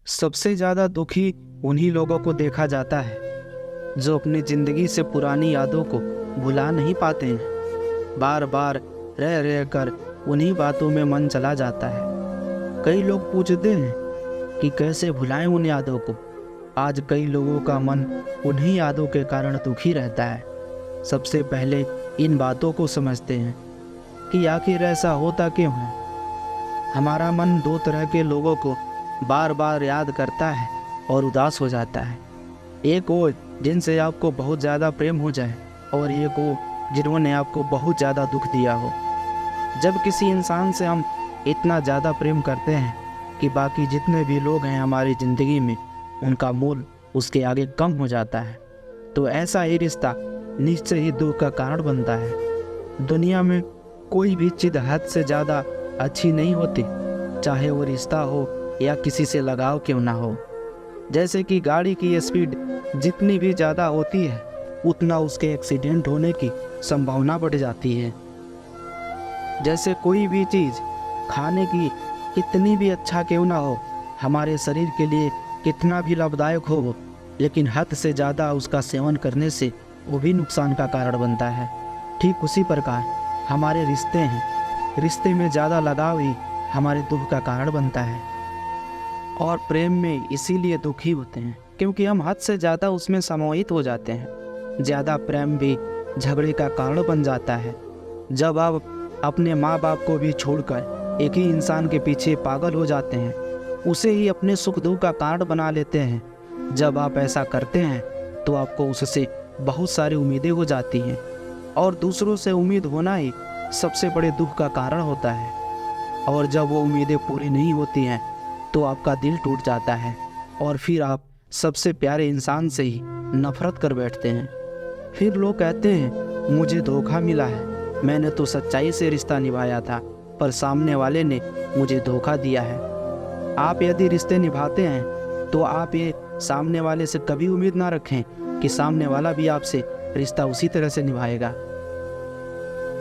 सबसे ज़्यादा दुखी उन्हीं लोगों को देखा जाता है जो अपनी ज़िंदगी से पुरानी यादों को भुला नहीं पाते हैं। बार बार रह रह कर उन्हीं बातों में मन चला जाता है। कई लोग पूछते हैं कि कैसे भुलाएं उन यादों को। आज कई लोगों का मन उन्हीं यादों के कारण दुखी रहता है। सबसे पहले इन बातों को समझते हैं कि आखिर ऐसा होता क्यों है। हमारा मन दो तरह के लोगों को बार बार याद करता है और उदास हो जाता है। एक वो जिनसे आपको बहुत ज़्यादा प्रेम हो जाए और एक वो जिन्होंने आपको बहुत ज़्यादा दुख दिया हो। जब किसी इंसान से हम इतना ज़्यादा प्रेम करते हैं कि बाकी जितने भी लोग हैं हमारी ज़िंदगी में उनका मोल उसके आगे कम हो जाता है, तो ऐसा ही रिश्ता निश्चय ही दुख का कारण बनता है। दुनिया में कोई भी चीज़ हद से ज़्यादा अच्छी नहीं होती, चाहे वो रिश्ता हो या किसी से लगाव क्यों ना हो। जैसे कि गाड़ी की स्पीड जितनी भी ज़्यादा होती है उतना उसके एक्सीडेंट होने की संभावना बढ़ जाती है। जैसे कोई भी चीज़ खाने की कितनी भी अच्छा क्यों ना हो, हमारे शरीर के लिए कितना भी लाभदायक हो, लेकिन हद से ज़्यादा उसका सेवन करने से वो भी नुकसान का कारण बनता है। ठीक उसी प्रकार हमारे रिश्ते हैं, रिश्ते में ज़्यादा लगाव ही हमारे दुख का कारण बनता है। और प्रेम में इसीलिए दुखी होते हैं क्योंकि हम हद से ज़्यादा उसमें समाहित हो जाते हैं। ज़्यादा प्रेम भी झगड़े का कारण बन जाता है। जब आप अपने माँ बाप को भी छोड़कर एक ही इंसान के पीछे पागल हो जाते हैं, उसे ही अपने सुख दुख का कारण बना लेते हैं। जब आप ऐसा करते हैं तो आपको उससे बहुत सारी उम्मीदें हो जाती हैं और दूसरों से उम्मीद होना ही सबसे बड़े दुख का कारण होता है। और जब वो उम्मीदें पूरी नहीं होती हैं तो आपका दिल टूट जाता है और फिर आप सबसे प्यारे इंसान से ही नफरत कर बैठते हैं। फिर लोग कहते हैं मुझे धोखा मिला है, मैंने तो सच्चाई से रिश्ता निभाया था पर सामने वाले ने मुझे धोखा दिया है। आप यदि रिश्ते निभाते हैं तो आप ये सामने वाले से कभी उम्मीद ना रखें कि सामने वाला भी आपसे रिश्ता उसी तरह से निभाएगा।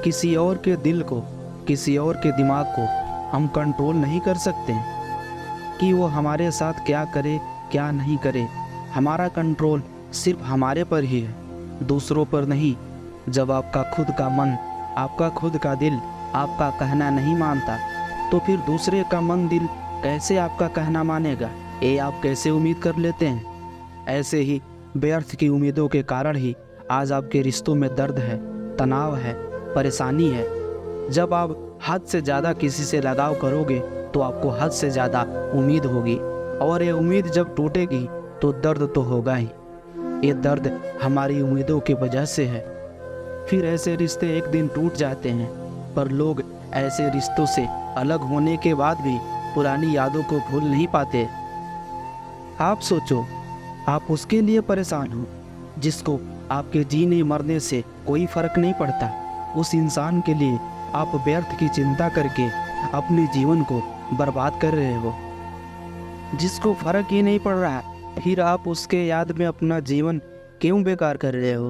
किसी और के दिल को, किसी और के दिमाग को हम कंट्रोल नहीं कर सकते कि वो हमारे साथ क्या करे क्या नहीं करे। हमारा कंट्रोल सिर्फ हमारे पर ही है, दूसरों पर नहीं। जब आपका खुद का मन, आपका खुद का दिल आपका कहना नहीं मानता तो फिर दूसरे का मन दिल कैसे आपका कहना मानेगा, ये आप कैसे उम्मीद कर लेते हैं। ऐसे ही व्यर्थ की उम्मीदों के कारण ही आज आपके रिश्तों में दर्द है, तनाव है, परेशानी है। जब आप हद से ज़्यादा किसी से लगाव करोगे तो आपको हद से ज़्यादा उम्मीद होगी और ये उम्मीद जब टूटेगी तो दर्द तो होगा ही। ये दर्द हमारी उम्मीदों की वजह से है। फिर ऐसे रिश्ते एक दिन टूट जाते हैं, पर लोग ऐसे रिश्तों से अलग होने के बाद भी पुरानी यादों को भूल नहीं पाते। आप सोचो, आप उसके लिए परेशान हो जिसको आपके जीने मरने से कोई फर्क नहीं पड़ता। उस इंसान के लिए आप व्यर्थ की चिंता करके अपने जीवन को बर्बाद कर रहे हो, जिसको फर्क ही नहीं पड़ रहा। फिर आप उसके याद में अपना जीवन क्यों बेकार कर रहे हो।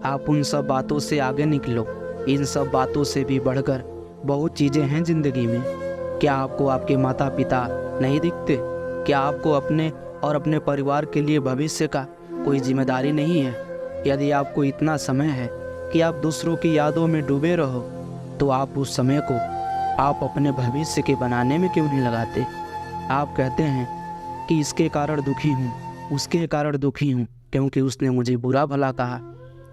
आप उन सब बातों से आगे निकलो। इन सब बातों से भी बढ़कर बहुत चीज़ें हैं ज़िंदगी में। क्या आपको आपके माता पिता नहीं दिखते? क्या आपको अपने और अपने परिवार के लिए भविष्य का कोई जिम्मेदारी नहीं है? यदि आपको इतना समय है कि आप दूसरों की यादों में डूबे रहो तो आप उस समय को आप अपने भविष्य के बनाने में क्यों नहीं लगाते। आप कहते हैं कि इसके कारण दुखी हूँ, उसके कारण दुखी हूँ क्योंकि उसने मुझे बुरा भला कहा।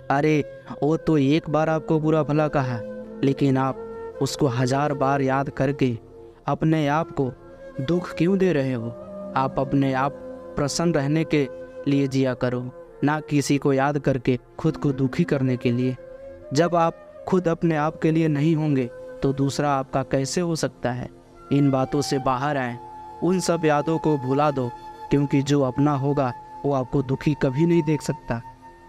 अरे वो तो एक बार आपको बुरा भला कहा, लेकिन आप उसको 1000 बार याद करके अपने आप को दुख क्यों दे रहे हो। आप अपने आप प्रसन्न रहने के लिए जिया करो, ना किसी को याद करके खुद को दुखी करने के लिए। जब आप खुद अपने आप के लिए नहीं होंगे तो दूसरा आपका कैसे हो सकता है। इन बातों से बाहर आएं, उन सब यादों को भुला दो, क्योंकि जो अपना होगा वो आपको दुखी कभी नहीं देख सकता।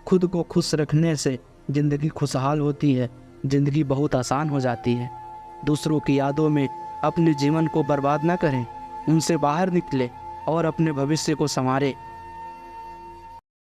खुद को खुश रखने से ज़िंदगी खुशहाल होती है, ज़िंदगी बहुत आसान हो जाती है। दूसरों की यादों में अपने जीवन को बर्बाद ना करें, उनसे बाहर निकले और अपने भविष्य को संवारें।